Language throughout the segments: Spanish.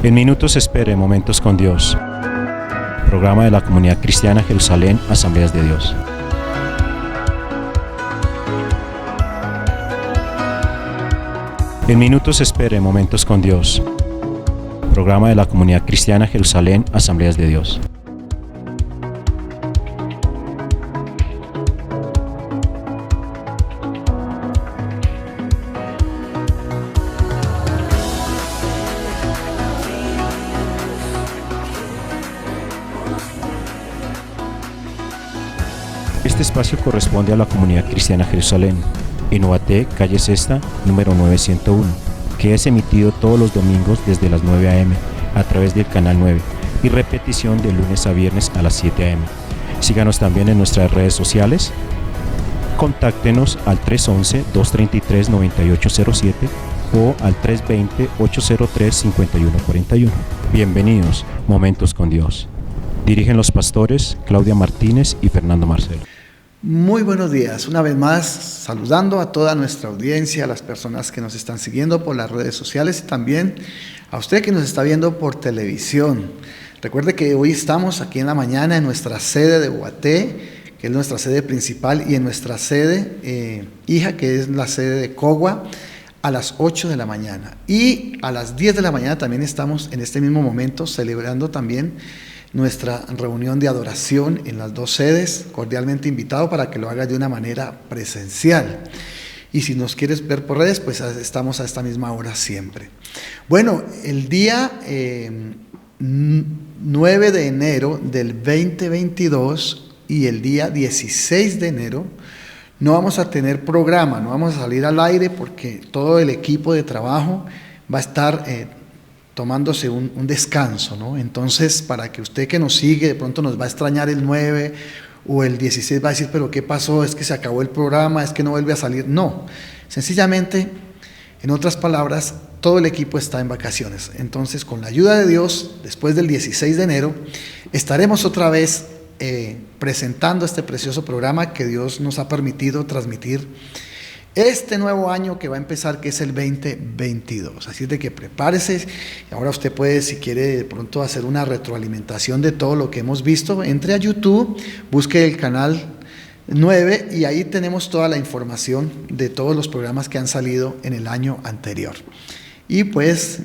En minutos espere Momentos con Dios. Programa de la Comunidad Cristiana Jerusalén, Asambleas de Dios. En minutos espere Momentos con Dios. Programa de la Comunidad Cristiana Jerusalén, Asambleas de Dios. Este espacio corresponde a la Comunidad Cristiana Jerusalén, en Ubaté, calle Sexta, número 901, que es emitido todos los domingos desde las 9 a.m. a través del canal 9 y repetición de lunes a viernes a las 7 a.m. Síganos también en nuestras redes sociales. Contáctenos al 311-233-9807 o al 320-803-5141. Bienvenidos, Momentos con Dios. Dirigen los pastores Claudia Martínez y Fernando Marcelo. Muy buenos días, una vez más saludando a toda nuestra audiencia, a las personas que nos están siguiendo por las redes sociales y también a usted que nos está viendo por televisión. Recuerde que hoy estamos aquí en la mañana en nuestra sede de Ubaté, que es nuestra sede principal, y en nuestra sede hija, que es la sede de Cogua, a las 8 de la mañana. Y a las 10 de la mañana también estamos en este mismo momento celebrando también nuestra reunión de adoración en las dos sedes, cordialmente invitado para que lo hagas de una manera presencial. Y si nos quieres ver por redes, pues estamos a esta misma hora siempre. Bueno, el día 9 de enero del 2022 y el día 16 de enero no vamos a tener programa, no vamos a salir al aire porque todo el equipo de trabajo va a estar tomándose un descanso, ¿no? Entonces, para que usted que nos sigue, de pronto nos va a extrañar el 9 o el 16, va a decir, pero ¿qué pasó? ¿Es que se acabó el programa? ¿Es que no vuelve a salir? No, sencillamente, en otras palabras, todo el equipo está en vacaciones. Entonces, con la ayuda de Dios, después del 16 de enero, estaremos otra vez presentando este precioso programa que Dios nos ha permitido transmitir este nuevo año que va a empezar, que es el 2022. Así es de que prepárese. Ahora usted puede, si quiere de pronto hacer una retroalimentación de todo lo que hemos visto, entre a YouTube, busque el canal 9 y ahí tenemos toda la información de todos los programas que han salido en el año anterior. Y pues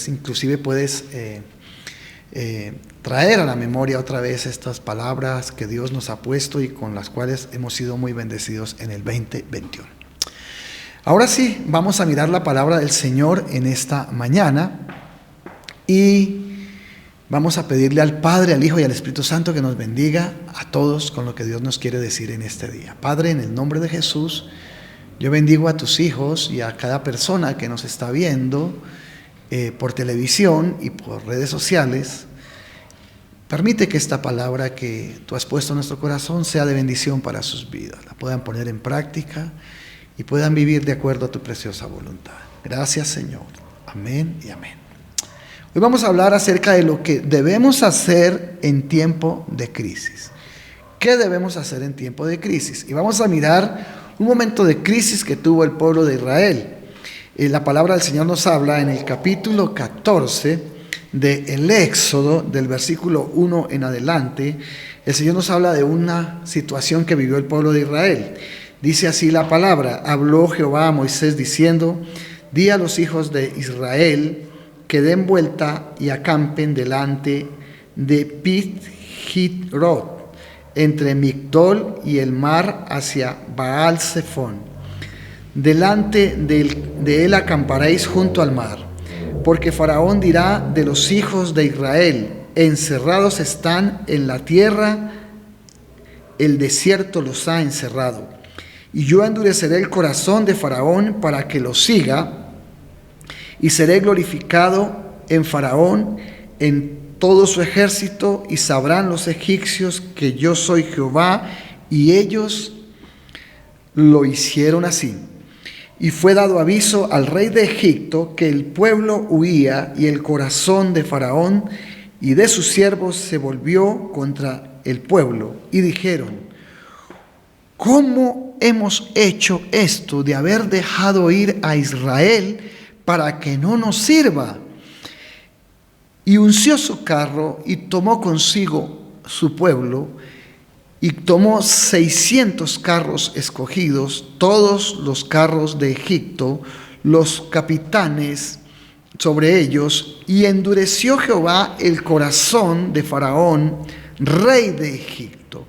inclusive puedes traer a la memoria otra vez estas palabras que Dios nos ha puesto y con las cuales hemos sido muy bendecidos en el 2021. Ahora sí, vamos a mirar la palabra del Señor en esta mañana y vamos a pedirle al Padre, al Hijo y al Espíritu Santo que nos bendiga a todos con lo que Dios nos quiere decir en este día. Padre, en el nombre de Jesús, yo bendigo a tus hijos y a cada persona que nos está viendo por televisión y por redes sociales. Permite que esta palabra que tú has puesto en nuestro corazón sea de bendición para sus vidas, la puedan poner en práctica y puedan vivir de acuerdo a tu preciosa voluntad. Gracias, Señor. Amén y amén. Hoy vamos a hablar acerca de lo que debemos hacer en tiempo de crisis. ¿Qué debemos hacer en tiempo de crisis? Y vamos a mirar un momento de crisis que tuvo el pueblo de Israel. La palabra del Señor nos habla en el capítulo 14 del Éxodo, del versículo 1 en adelante. El Señor nos habla de una situación que vivió el pueblo de Israel. Dice así la palabra: habló Jehová a Moisés diciendo, di a los hijos de Israel que den vuelta y acampen delante de Pit-Hit-Rod, entre Migdol y el mar hacia Baal-Zephón. Delante de él acamparéis junto al mar, porque Faraón dirá de los hijos de Israel, encerrados están en la tierra, el desierto los ha encerrado. Y yo endureceré el corazón de Faraón para que los siga, y seré glorificado en Faraón, en todo su ejército, y sabrán los egipcios que yo soy Jehová, y ellos lo hicieron así. Y fue dado aviso al rey de Egipto que el pueblo huía, y el corazón de Faraón y de sus siervos se volvió contra el pueblo. Y dijeron, ¿cómo hemos hecho esto de haber dejado ir a Israel para que no nos sirva? y unció su carro y tomó consigo su pueblo y tomó 600 carros escogidos, todos los carros de Egipto, los capitanes sobre ellos, y endureció Jehová el corazón de Faraón, rey de Egipto.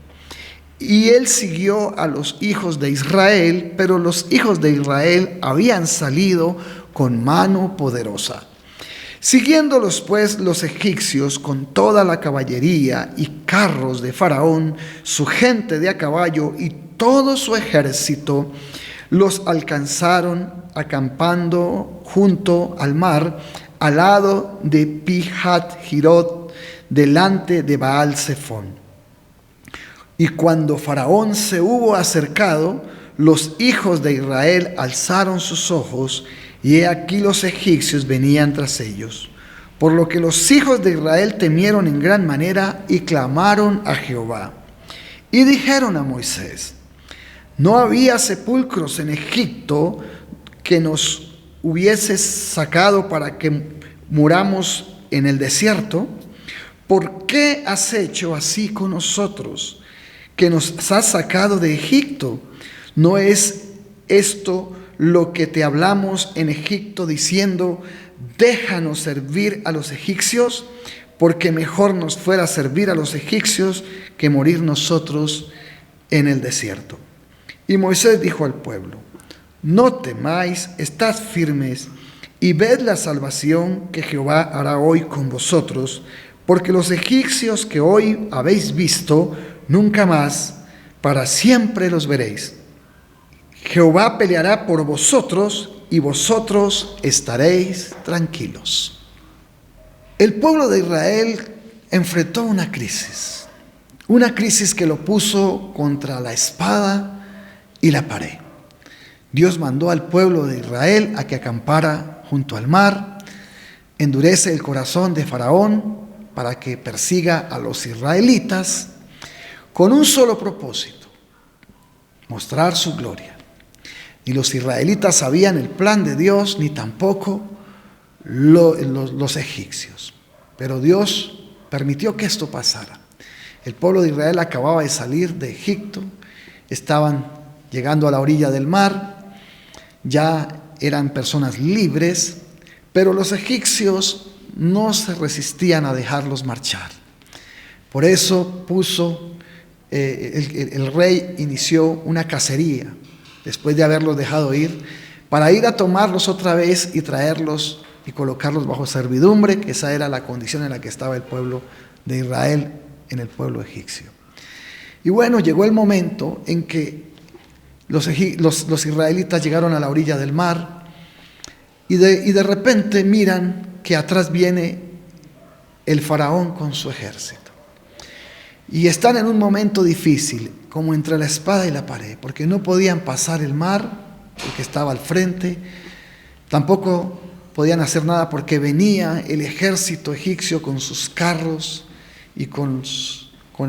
Y él siguió a los hijos de Israel, pero los hijos de Israel habían salido con mano poderosa. Siguiéndolos pues los egipcios con toda la caballería y carros de Faraón, su gente de a caballo y todo su ejército, los alcanzaron acampando junto al mar, al lado de Pi-Hat-Hirot, delante de Baal-Zephón. Y cuando Faraón se hubo acercado, los hijos de Israel alzaron sus ojos, y he aquí los egipcios venían tras ellos. Por lo que los hijos de Israel temieron en gran manera y clamaron a Jehová. Y dijeron a Moisés: ¿no había sepulcros en Egipto que nos hubieses sacado para que muramos en el desierto? ¿Por qué has hecho así con nosotros, que nos has sacado de Egipto? ¿No es esto lo que te hablamos en Egipto, diciendo: déjanos servir a los egipcios? Porque mejor nos fuera servir a los egipcios que morir nosotros en el desierto. Y Moisés dijo al pueblo: no temáis, estad firmes y ved la salvación que Jehová hará hoy con vosotros, porque los egipcios que hoy habéis visto, nunca más, para siempre los veréis. Jehová peleará por vosotros y vosotros estaréis tranquilos. El pueblo de Israel enfrentó una crisis que lo puso contra la espada y la pared. Dios mandó al pueblo de Israel a que acampara junto al mar, endurece el corazón de Faraón para que persiga a los israelitas con un solo propósito: mostrar su gloria. Ni los israelitas sabían el plan de Dios, ni tampoco los egipcios. Pero Dios permitió que esto pasara. El pueblo de Israel acababa de salir de Egipto, estaban llegando a la orilla del mar, ya eran personas libres, pero los egipcios no se resistían a dejarlos marchar. Por eso el rey inició una cacería, después de haberlos dejado ir, para ir a tomarlos otra vez y traerlos y colocarlos bajo servidumbre, que esa era la condición en la que estaba el pueblo de Israel en el pueblo egipcio. Y bueno, llegó el momento en que los israelitas llegaron a la orilla del mar y de repente miran que atrás viene el faraón con su ejército. Y están en un momento difícil, como entre la espada y la pared, porque no podían pasar el mar, porque estaba al frente, tampoco podían hacer nada porque venía el ejército egipcio con sus carros y con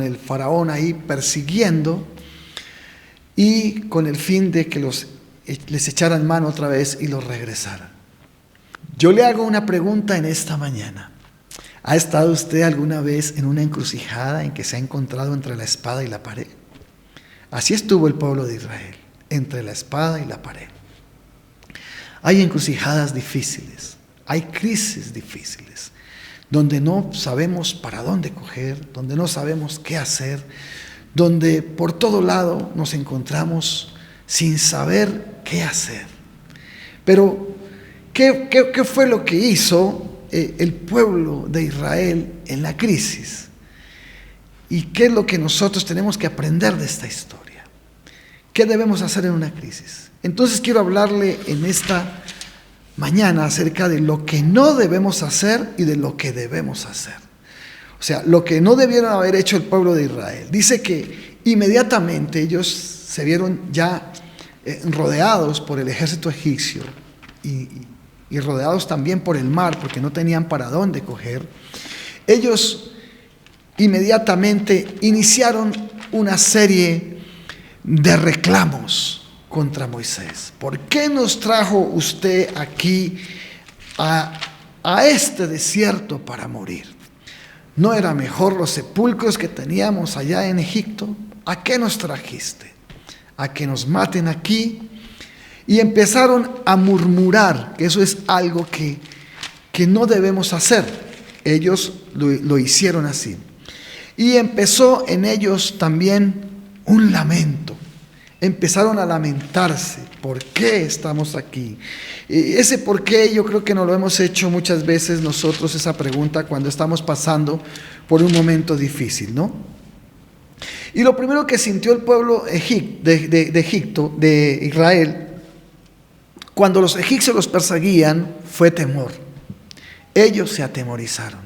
el faraón ahí persiguiendo, y con el fin de que les echaran mano otra vez y los regresaran. Yo le hago una pregunta en esta mañana. ¿Ha estado usted alguna vez en una encrucijada en que se ha encontrado entre la espada y la pared? Así estuvo el pueblo de Israel, entre la espada y la pared. Hay encrucijadas difíciles, hay crisis difíciles, donde no sabemos para dónde coger, donde no sabemos qué hacer, donde por todo lado nos encontramos sin saber qué hacer. Pero, ¿qué fue lo que hizo el pueblo de Israel en la crisis? ¿Y qué es lo que nosotros tenemos que aprender de esta historia? ¿Qué debemos hacer en una crisis? Entonces quiero hablarle en esta mañana acerca de lo que no debemos hacer y de lo que debemos hacer. O sea, lo que no debieron haber hecho el pueblo de Israel. Dice que inmediatamente ellos se vieron ya rodeados por el ejército egipcio y rodeados también por el mar, porque no tenían para dónde coger. Ellos inmediatamente iniciaron una serie de reclamos contra Moisés. ¿Por qué nos trajo usted aquí a a este desierto para morir? ¿No era mejor los sepulcros que teníamos allá en Egipto? ¿A qué nos trajiste? ¿A que nos maten aquí? Y empezaron a murmurar, que eso es algo que no debemos hacer. Ellos lo hicieron así. Y empezó en ellos también un lamento. Empezaron a lamentarse. ¿Por qué estamos aquí? Ese por qué yo creo que nos lo hemos hecho muchas veces nosotros, esa pregunta, cuando estamos pasando por un momento difícil, ¿no? Y lo primero que sintió el pueblo de Egipto, de Israel, cuando los egipcios los perseguían, fue temor. Ellos se atemorizaron.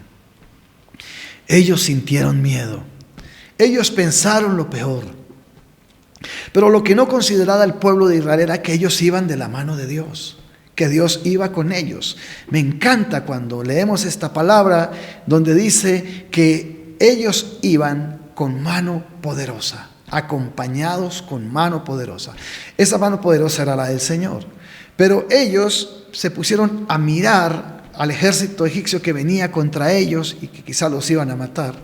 Ellos sintieron miedo. Ellos pensaron lo peor. Pero lo que no consideraba el pueblo de Israel era que ellos iban de la mano de Dios, que Dios iba con ellos. Me encanta cuando leemos esta palabra donde dice que ellos iban con mano poderosa, acompañados con mano poderosa. Esa mano poderosa era la del Señor. Pero ellos se pusieron a mirar al ejército egipcio que venía contra ellos y que quizá los iban a matar.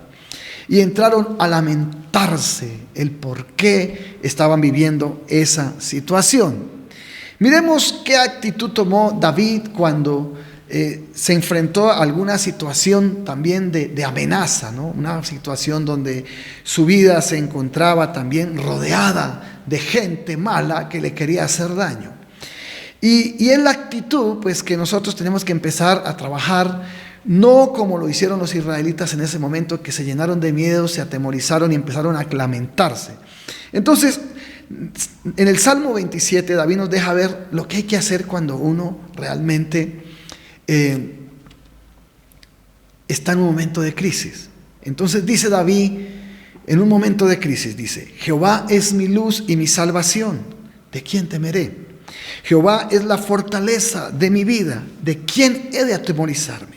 Y entraron a lamentarse el por qué estaban viviendo esa situación. Miremos qué actitud tomó David cuando se enfrentó a alguna situación también de amenaza, ¿no? Una situación donde su vida se encontraba también rodeada de gente mala que le quería hacer daño. Y en la actitud, pues, que nosotros tenemos que empezar a trabajar, no como lo hicieron los israelitas en ese momento, que se llenaron de miedo, se atemorizaron y empezaron a lamentarse. Entonces, en el Salmo 27, David nos deja ver lo que hay que hacer cuando uno realmente está en un momento de crisis. Entonces dice David, en un momento de crisis, dice: Jehová es mi luz y mi salvación, ¿de quién temeré? Jehová es la fortaleza de mi vida, ¿de quién he de atemorizarme?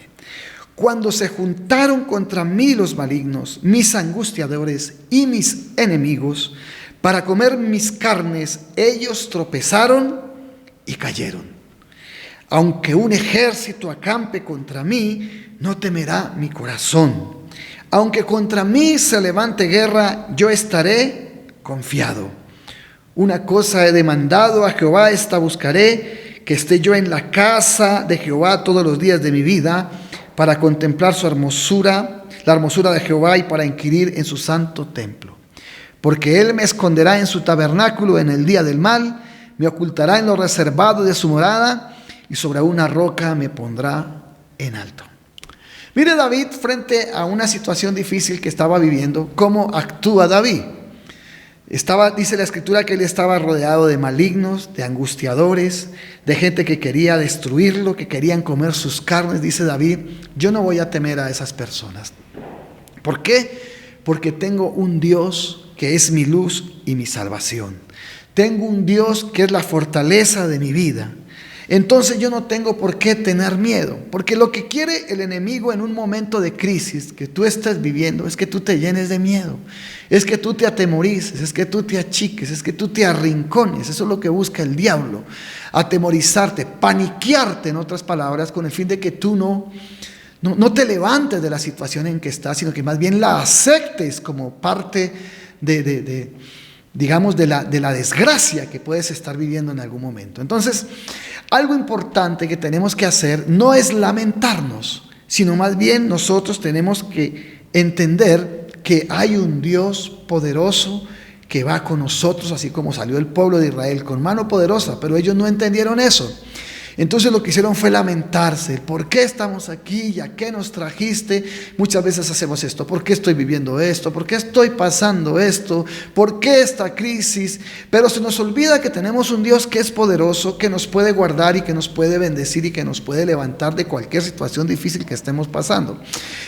Cuando se juntaron contra mí los malignos, mis angustiadores y mis enemigos, para comer mis carnes, ellos tropezaron y cayeron. Aunque un ejército acampe contra mí, no temerá mi corazón. Aunque contra mí se levante guerra, yo estaré confiado. Una cosa he demandado a Jehová, esta buscaré, que esté yo en la casa de Jehová todos los días de mi vida, para contemplar su hermosura, la hermosura de Jehová, y para inquirir en su santo templo. Porque él me esconderá en su tabernáculo en el día del mal, me ocultará en lo reservado de su morada, y sobre una roca me pondrá en alto. Mire David, frente a una situación difícil que estaba viviendo, ¿cómo actúa David? Dice la escritura que él estaba rodeado de malignos, de angustiadores, de gente que quería destruirlo, que querían comer sus carnes. Dice David: yo no voy a temer a esas personas. ¿Por qué? Porque tengo un Dios que es mi luz y mi salvación. Tengo un Dios que es la fortaleza de mi vida. Entonces yo no tengo por qué tener miedo, porque lo que quiere el enemigo en un momento de crisis que tú estés viviendo es que tú te llenes de miedo, es que tú te atemorices, es que tú te achiques, es que tú te arrincones. Eso es lo que busca el diablo: atemorizarte, paniquearte, en otras palabras, con el fin de que tú no te levantes de la situación en que estás, sino que más bien la aceptes como parte digamos, de la desgracia que puedes estar viviendo en algún momento. Entonces, algo importante que tenemos que hacer no es lamentarnos, sino más bien nosotros tenemos que entender que hay un Dios poderoso que va con nosotros, así como salió el pueblo de Israel con mano poderosa, pero ellos no entendieron eso. Entonces lo que hicieron fue lamentarse: ¿por qué estamos aquí? ¿A qué nos trajiste? Muchas veces hacemos esto: ¿por qué estoy viviendo esto? ¿Por qué estoy pasando esto? ¿Por qué esta crisis? Pero se nos olvida que tenemos un Dios que es poderoso, que nos puede guardar y que nos puede bendecir y que nos puede levantar de cualquier situación difícil que estemos pasando.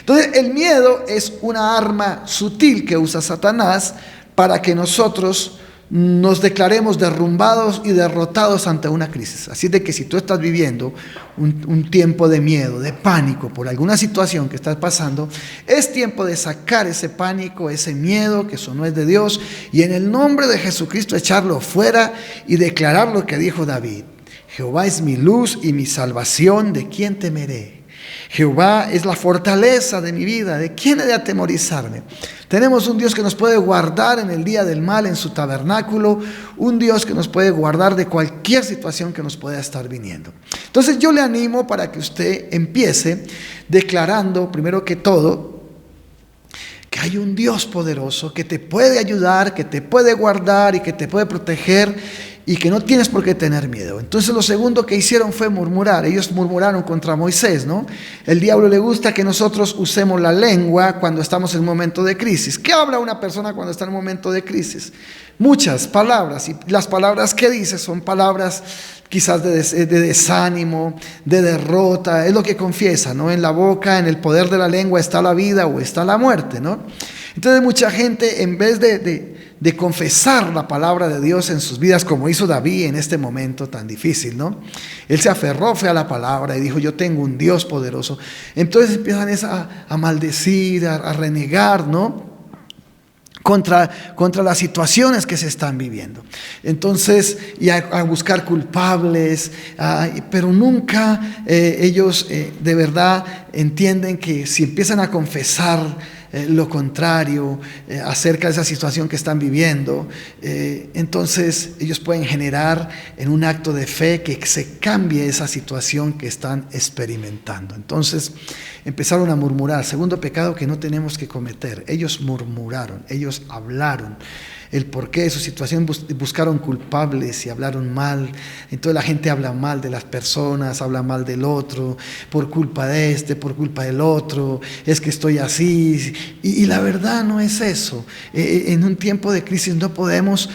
Entonces el miedo es una arma sutil que usa Satanás para que nosotros nos declaremos derrumbados y derrotados ante una crisis. Así de que si tú estás viviendo un tiempo de miedo, de pánico por alguna situación que estás pasando, es tiempo de sacar ese pánico, ese miedo, que eso no es de Dios, y en el nombre de Jesucristo echarlo fuera y declarar lo que dijo David: Jehová es mi luz y mi salvación, ¿de quién temeré? Jehová es la fortaleza de mi vida. ¿De quién he de atemorizarme? Tenemos un Dios que nos puede guardar en el día del mal en su tabernáculo, un Dios que nos puede guardar de cualquier situación que nos pueda estar viniendo. Entonces yo le animo para que usted empiece declarando, primero que todo, que hay un Dios poderoso que te puede ayudar, que te puede guardar y que te puede proteger, y que no tienes por qué tener miedo. Entonces lo segundo que hicieron fue murmurar. Ellos murmuraron contra Moisés, ¿no? El diablo le gusta que nosotros usemos la lengua cuando estamos en un momento de crisis. ¿Qué habla una persona cuando está en un momento de crisis? Muchas palabras, y las palabras que dice son palabras quizás de desánimo, de derrota. Es lo que confiesa, ¿no? En la boca, en el poder de la lengua está la vida o está la muerte, ¿no? Entonces mucha gente, en vez de confesar la palabra de Dios en sus vidas, como hizo David en este momento tan difícil, ¿no? Él se aferró, fue a la palabra y dijo: yo tengo un Dios poderoso. Entonces empiezan a maldecir, a renegar, ¿no? Contra las situaciones que se están viviendo. Entonces, y a buscar culpables, pero nunca ellos de verdad entienden que si empiezan a confesar lo contrario acerca de esa situación que están viviendo, entonces ellos pueden generar en un acto de fe que se cambie esa situación que están experimentando. Entonces empezaron a murmurar. Segundo pecado que no tenemos que cometer. Ellos murmuraron, ellos hablaron el porqué de su situación, buscaron culpables y hablaron mal. Entonces la gente habla mal de las personas, habla mal del otro, por culpa de este, por culpa del otro, es que estoy así. Y la verdad no es eso. En un tiempo de crisis no podemos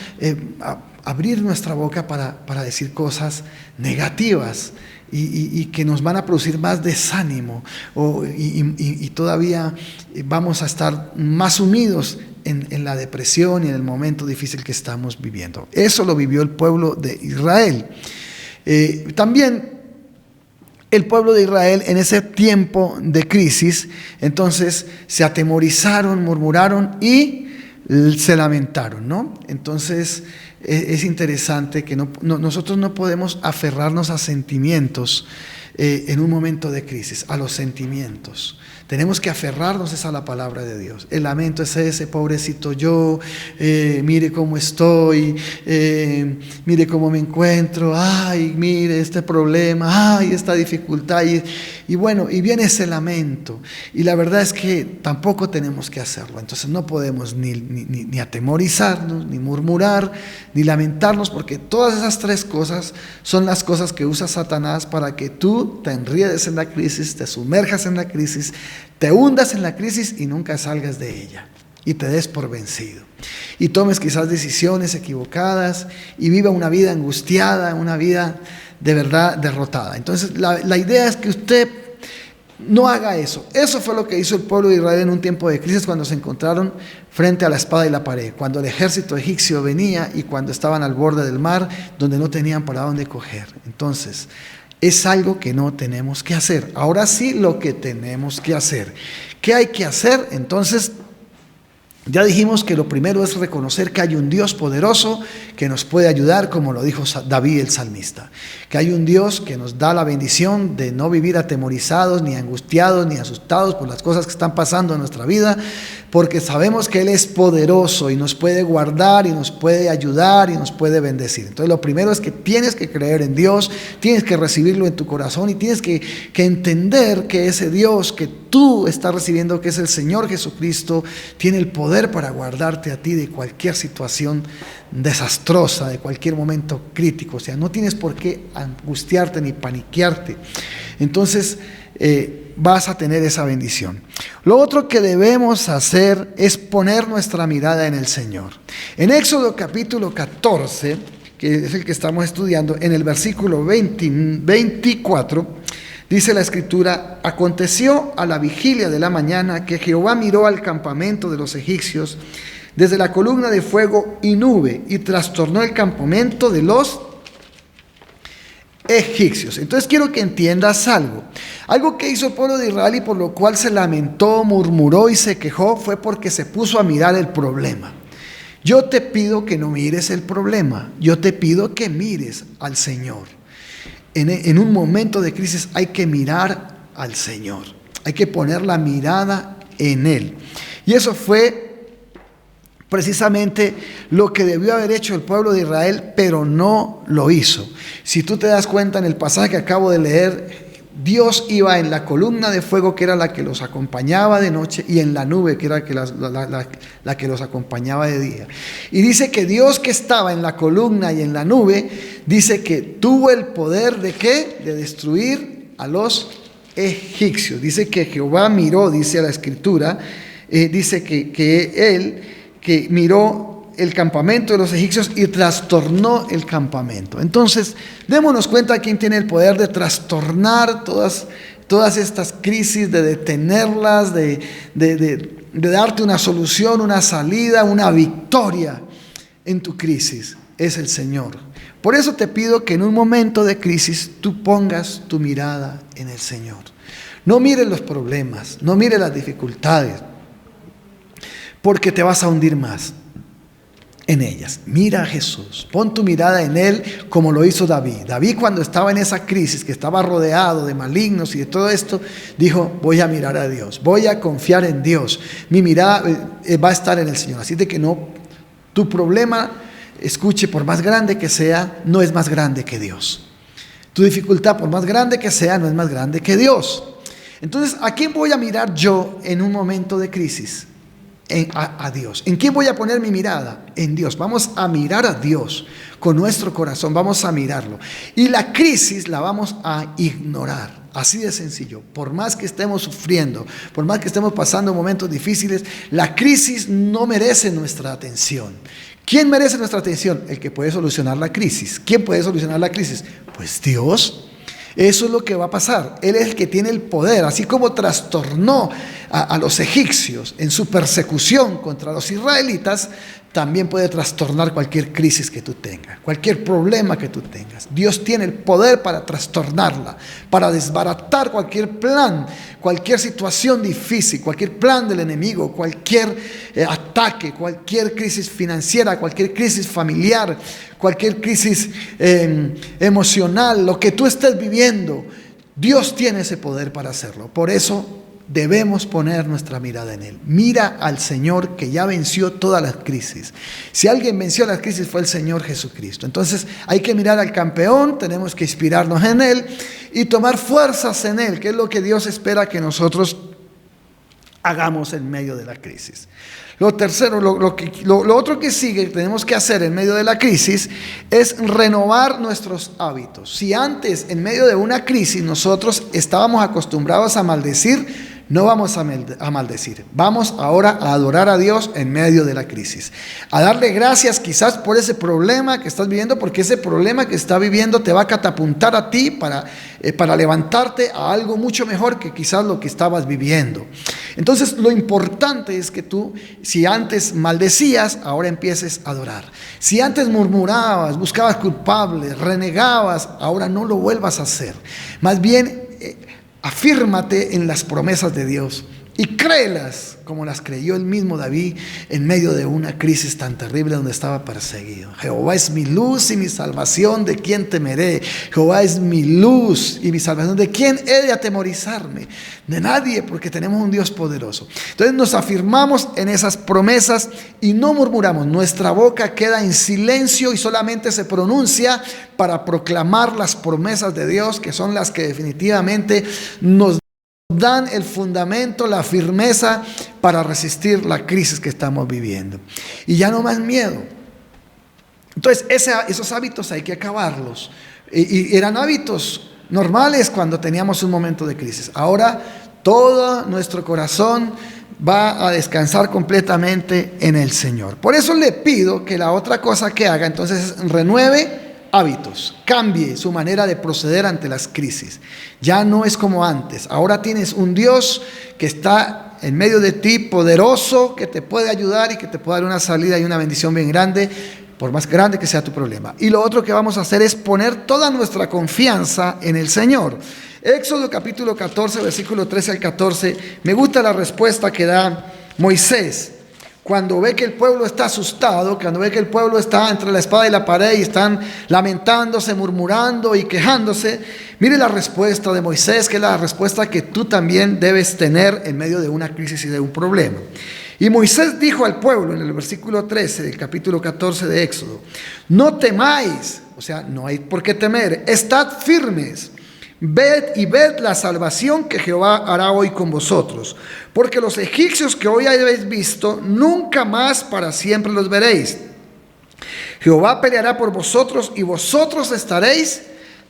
abrir nuestra boca para decir cosas negativas y que nos van a producir más desánimo, y todavía vamos a estar más sumidos en la depresión y en el momento difícil que estamos viviendo. Eso lo vivió el pueblo de Israel. También el pueblo de Israel en ese tiempo de crisis, entonces se atemorizaron, murmuraron y se lamentaron, ¿no? Entonces es interesante que nosotros no podemos aferrarnos a sentimientos en un momento de crisis, a los sentimientos. Tenemos que aferrarnos a la palabra de Dios. El lamento es ese: pobrecito yo, mire cómo estoy, mire cómo me encuentro, ay, mire este problema, ay, esta dificultad. Y bueno, y viene ese lamento. Y la verdad es que tampoco tenemos que hacerlo. Entonces no podemos ni atemorizarnos, ni murmurar, ni lamentarnos, porque todas esas tres cosas son las cosas que usa Satanás para que tú te enriedes en la crisis, te sumerjas en la crisis, te hundas en la crisis y nunca salgas de ella y te des por vencido y tomes quizás decisiones equivocadas y viva una vida angustiada, una vida de verdad derrotada. Entonces la idea es que usted no haga eso. Eso fue lo que hizo el pueblo de Israel en un tiempo de crisis, cuando se encontraron frente a la espada y la pared, cuando el ejército egipcio venía y cuando estaban al borde del mar, donde no tenían para dónde coger. Entonces es algo que no tenemos que hacer. Ahora sí, lo que tenemos que hacer. ¿Qué hay que hacer? Entonces, ya dijimos que lo primero es reconocer que hay un Dios poderoso que nos puede ayudar, como lo dijo David el salmista. Que hay un Dios que nos da la bendición de no vivir atemorizados, ni angustiados, ni asustados por las cosas que están pasando en nuestra vida, porque sabemos que Él es poderoso y nos puede guardar y nos puede ayudar y nos puede bendecir. Entonces lo primero es que tienes que creer en Dios, tienes que recibirlo en tu corazón y tienes que entender que ese Dios que tú estás recibiendo, que es el Señor Jesucristo, tiene el poder para guardarte a ti de cualquier situación desastrosa, de cualquier momento crítico. O sea, no tienes por qué angustiarte ni paniquearte. Entonces vas a tener esa bendición. Lo otro que debemos hacer es poner nuestra mirada en el Señor. En Éxodo capítulo 14, que es el que estamos estudiando, en el versículo 24, dice la Escritura: aconteció a la vigilia de la mañana que Jehová miró al campamento de los egipcios desde la columna de fuego y nube, y trastornó el campamento de los egipcios. Entonces quiero que entiendas algo que hizo el pueblo de Israel y por lo cual se lamentó, murmuró y se quejó, fue porque se puso a mirar el problema. Yo te pido que no mires el problema, yo te pido que mires al Señor. En un momento de crisis hay que mirar al Señor. Hay que poner la mirada en Él. Y eso fue precisamente lo que debió haber hecho el pueblo de Israel, pero no lo hizo. Si tú te das cuenta en el pasaje que acabo de leer, Dios iba en la columna de fuego, que era la que los acompañaba de noche, y en la nube, que era la que los acompañaba de día. Y dice que Dios, que estaba en la columna y en la nube, dice que tuvo el poder ¿de qué? De destruir a los egipcios. Dice que Jehová miró, dice la escritura, dice que él miró el campamento de los egipcios y trastornó el campamento. Entonces, démonos cuenta quién tiene el poder de trastornar todas estas crisis, de detenerlas, de darte una solución, una salida, una victoria en tu crisis. Es el Señor. Por eso te pido que en un momento de crisis tú pongas tu mirada en el Señor. No mires los problemas, no mires las dificultades, porque te vas a hundir más en ellas. Mira a Jesús, pon tu mirada en Él como lo hizo David. David, cuando estaba en esa crisis, que estaba rodeado de malignos y de todo esto, dijo: voy a mirar a Dios, voy a confiar en Dios, mi mirada va a estar en el Señor. Así de que no, tu problema, escuche, por más grande que sea, no es más grande que Dios. Tu dificultad, por más grande que sea, no es más grande que Dios. Entonces, ¿a quién voy a mirar yo en un momento de crisis? A Dios. ¿En quién voy a poner mi mirada? En Dios. Vamos a mirar a Dios con nuestro corazón, vamos a mirarlo. Y la crisis la vamos a ignorar. Así de sencillo. Por más que estemos sufriendo, por más que estemos pasando momentos difíciles, la crisis no merece nuestra atención. ¿Quién merece nuestra atención? El que puede solucionar la crisis. ¿Quién puede solucionar la crisis? Pues Dios. Eso es lo que va a pasar. Él es el que tiene el poder. Así como trastornó a los egipcios en su persecución contra los israelitas, también puede trastornar cualquier crisis que tú tengas, cualquier problema que tú tengas. Dios tiene el poder para trastornarla, para desbaratar cualquier plan, cualquier situación difícil, cualquier plan del enemigo, cualquier ataque, cualquier crisis financiera, cualquier crisis familiar, cualquier crisis emocional, lo que tú estés viviendo. Dios tiene ese poder para hacerlo. Por eso debemos poner nuestra mirada en Él. Mira al Señor, que ya venció todas las crisis. Si alguien venció las crisis, fue el Señor Jesucristo. Entonces hay que mirar al campeón, tenemos que inspirarnos en Él y tomar fuerzas en Él, que es lo que Dios espera que nosotros hagamos en medio de la crisis. Lo tercero, lo otro que sigue, que tenemos que hacer en medio de la crisis, es renovar nuestros hábitos. Si antes, en medio de una crisis, nosotros estábamos acostumbrados a maldecir, no vamos a maldecir. Vamos ahora a adorar a Dios en medio de la crisis. A darle gracias quizás por ese problema que estás viviendo, porque ese problema que estás viviendo te va a catapultar a ti para levantarte a algo mucho mejor que quizás lo que estabas viviendo. Entonces, lo importante es que tú, si antes maldecías, ahora empieces a adorar. Si antes murmurabas, buscabas culpables, renegabas, ahora no lo vuelvas a hacer. Más bien, afírmate en las promesas de Dios y créelas como las creyó el mismo David en medio de una crisis tan terrible donde estaba perseguido. Jehová es mi luz y mi salvación, ¿de quién temeré? Jehová es mi luz y mi salvación, ¿de quién he de atemorizarme? De nadie, porque tenemos un Dios poderoso. Entonces nos afirmamos en esas promesas y no murmuramos. Nuestra boca queda en silencio y solamente se pronuncia para proclamar las promesas de Dios, que son las que definitivamente nos dan el fundamento, la firmeza para resistir la crisis que estamos viviendo. Y ya no más miedo. Entonces esos hábitos hay que acabarlos. Y eran hábitos normales cuando teníamos un momento de crisis. Ahora todo nuestro corazón va a descansar completamente en el Señor. Por eso le pido que la otra cosa que haga entonces es renueve hábitos, cambie su manera de proceder ante las crisis. Ya no es como antes. Ahora tienes un Dios que está en medio de ti, poderoso, que te puede ayudar y que te puede dar una salida y una bendición bien grande, por más grande que sea tu problema. Y lo otro que vamos a hacer es poner toda nuestra confianza en el Señor. Éxodo capítulo 14, versículo 13 al 14. Me gusta la respuesta que da Moisés cuando ve que el pueblo está asustado, cuando ve que el pueblo está entre la espada y la pared y están lamentándose, murmurando y quejándose, mire la respuesta de Moisés, que es la respuesta que tú también debes tener en medio de una crisis y de un problema. Y Moisés dijo al pueblo en el versículo 13 del capítulo 14 de Éxodo: no temáis, o sea, no hay por qué temer, estad firmes. Ved la salvación que Jehová hará hoy con vosotros, porque los egipcios que hoy habéis visto, nunca más para siempre los veréis. Jehová peleará por vosotros y vosotros estaréis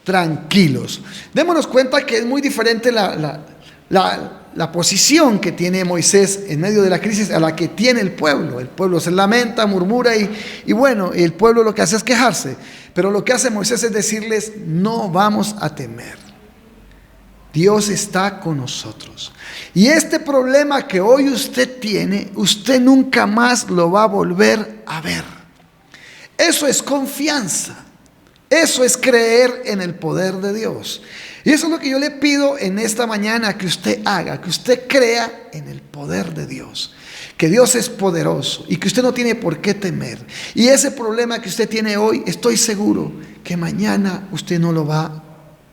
tranquilos. Démonos cuenta que es muy diferente la posición que tiene Moisés en medio de la crisis a la que tiene el pueblo. El pueblo se lamenta, murmura y bueno, el pueblo lo que hace es quejarse. Pero lo que hace Moisés es decirles: no vamos a temer. Dios está con nosotros. Y este problema que hoy usted tiene, usted nunca más lo va a volver a ver. Eso es confianza. Eso es creer en el poder de Dios. Y eso es lo que yo le pido en esta mañana que usted haga, que usted crea en el poder de Dios. Que Dios es poderoso y que usted no tiene por qué temer. Y ese problema que usted tiene hoy, estoy seguro que mañana usted no lo va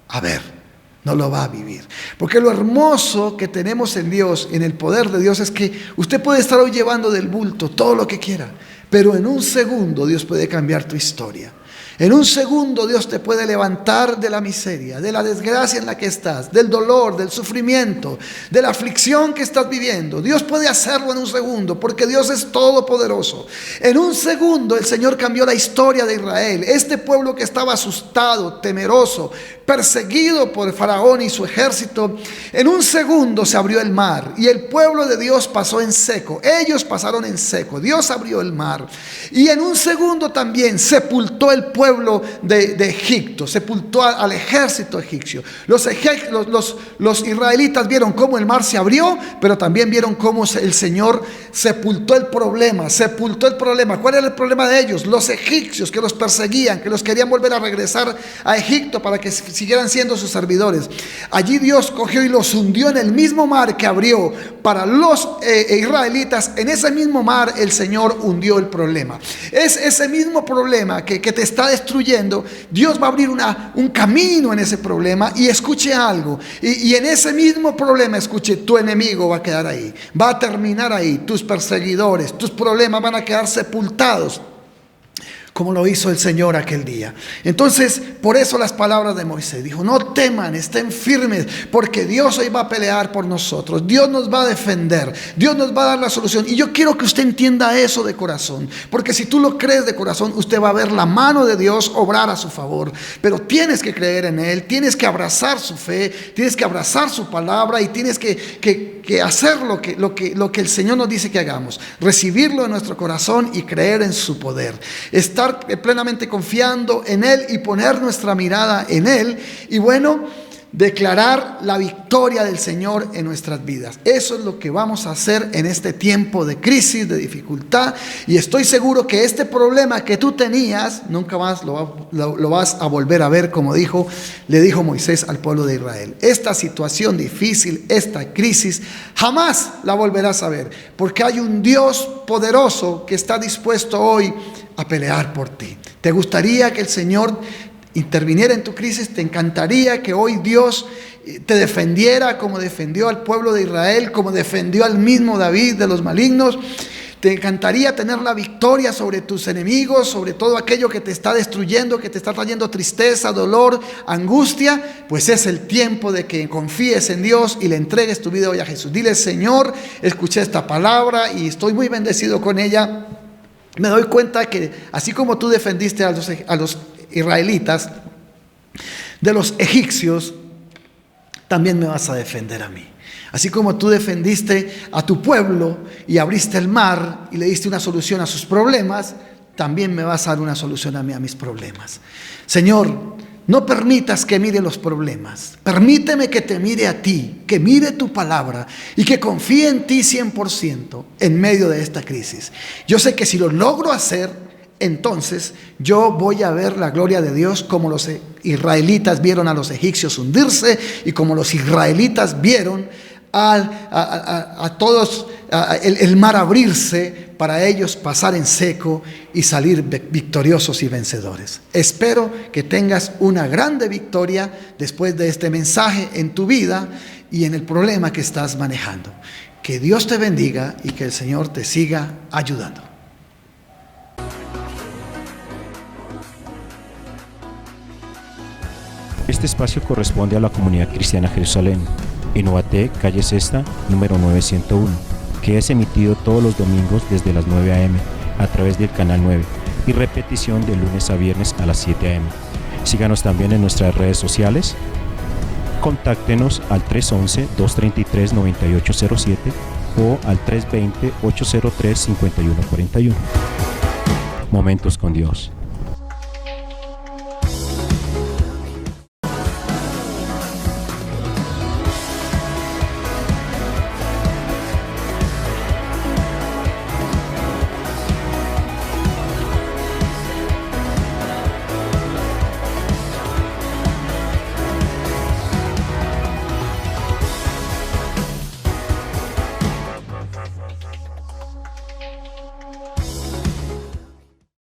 a ver. No lo va a vivir. Porque lo hermoso que tenemos en Dios, en el poder de Dios, es que usted puede estar hoy llevando del bulto todo lo que quiera, pero en un segundo Dios puede cambiar tu historia. En un segundo Dios te puede levantar de la miseria, de la desgracia en la que estás, del dolor, del sufrimiento, de la aflicción que estás viviendo. Dios puede hacerlo en un segundo, porque Dios es todopoderoso. En un segundo el Señor cambió la historia de Israel. Este pueblo que estaba asustado, temeroso, perseguido por Faraón y su ejército, en un segundo se abrió el mar y el pueblo de Dios pasó en seco. Ellos pasaron en seco. Dios abrió el mar y en un segundo también sepultó el pueblo de Egipto, sepultó al ejército egipcio. Los israelitas vieron cómo el mar se abrió, pero también vieron cómo el Señor sepultó el problema. ¿Cuál era el problema de ellos? Los egipcios que los perseguían, que los querían volver a regresar a Egipto para que siguieran siendo sus servidores. Allí Dios cogió y los hundió en el mismo mar que abrió para los israelitas. En ese mismo mar el Señor hundió el problema. Es ese mismo problema que te está destruyendo. Dios va a abrir un camino en ese problema. Y escuche algo, y en ese mismo problema, escuche, tu enemigo va a quedar ahí, va a terminar ahí. Tus perseguidores, tus problemas van a quedar sepultados, como lo hizo el Señor aquel día. Entonces, por eso las palabras de Moisés, dijo: no teman, estén firmes, porque Dios hoy va a pelear por nosotros. Dios nos va a defender, Dios nos va a dar la solución. Y yo quiero que usted entienda eso de corazón, porque si tú lo crees de corazón, usted va a ver la mano de Dios obrar a su favor. Pero tienes que creer en Él, tienes que abrazar su fe, tienes que abrazar su palabra y tienes que hacer lo que el Señor nos dice que hagamos, recibirlo en nuestro corazón y creer en su poder, estar plenamente confiando en Él y poner nuestra mirada en Él y bueno, declarar la victoria del Señor en nuestras vidas. Eso es lo que vamos a hacer en este tiempo de crisis, de dificultad, y estoy seguro que este problema que tú tenías nunca más lo vas a volver a ver, como le dijo Moisés al pueblo de Israel. Esta situación difícil, esta crisis, jamás la volverás a ver, porque hay un Dios poderoso que está dispuesto hoy a pelear por ti. ¿Te gustaría que el Señor interviniera en tu crisis? ¿Te encantaría que hoy Dios te defendiera como defendió al pueblo de Israel, como defendió al mismo David de los malignos? ¿Te encantaría tener la victoria sobre tus enemigos, sobre todo aquello que te está destruyendo, que te está trayendo tristeza, dolor, angustia? Pues es el tiempo de que confíes en Dios y le entregues tu vida hoy a Jesús. Dile: Señor, escuché esta palabra y estoy muy bendecido con ella. Me doy cuenta que así como tú defendiste a los israelitas de los egipcios, también me vas a defender a mí. Así como tú defendiste a tu pueblo y abriste el mar y le diste una solución a sus problemas, también me vas a dar una solución a mí, a mis problemas. Señor, no permitas que mire los problemas. Permíteme que te mire a ti, que mire tu palabra y que confíe en ti 100% en medio de esta crisis. Yo sé que si lo logro hacer, entonces yo voy a ver la gloria de Dios, como los israelitas vieron a los egipcios hundirse y como los israelitas vieron a todos el mar abrirse para ellos pasar en seco y salir victoriosos y vencedores. Espero que tengas una grande victoria después de este mensaje en tu vida y en el problema que estás manejando. Que Dios te bendiga y que el Señor te siga ayudando. Este espacio corresponde a la Comunidad Cristiana Jerusalén, en Ubaté, calle Sexta, número 901, que es emitido todos los domingos desde las 9 a.m. a través del canal 9 y repetición de lunes a viernes a las 7 a.m. Síganos también en nuestras redes sociales. Contáctenos al 311-233-9807 o al 320-803-5141. Momentos con Dios.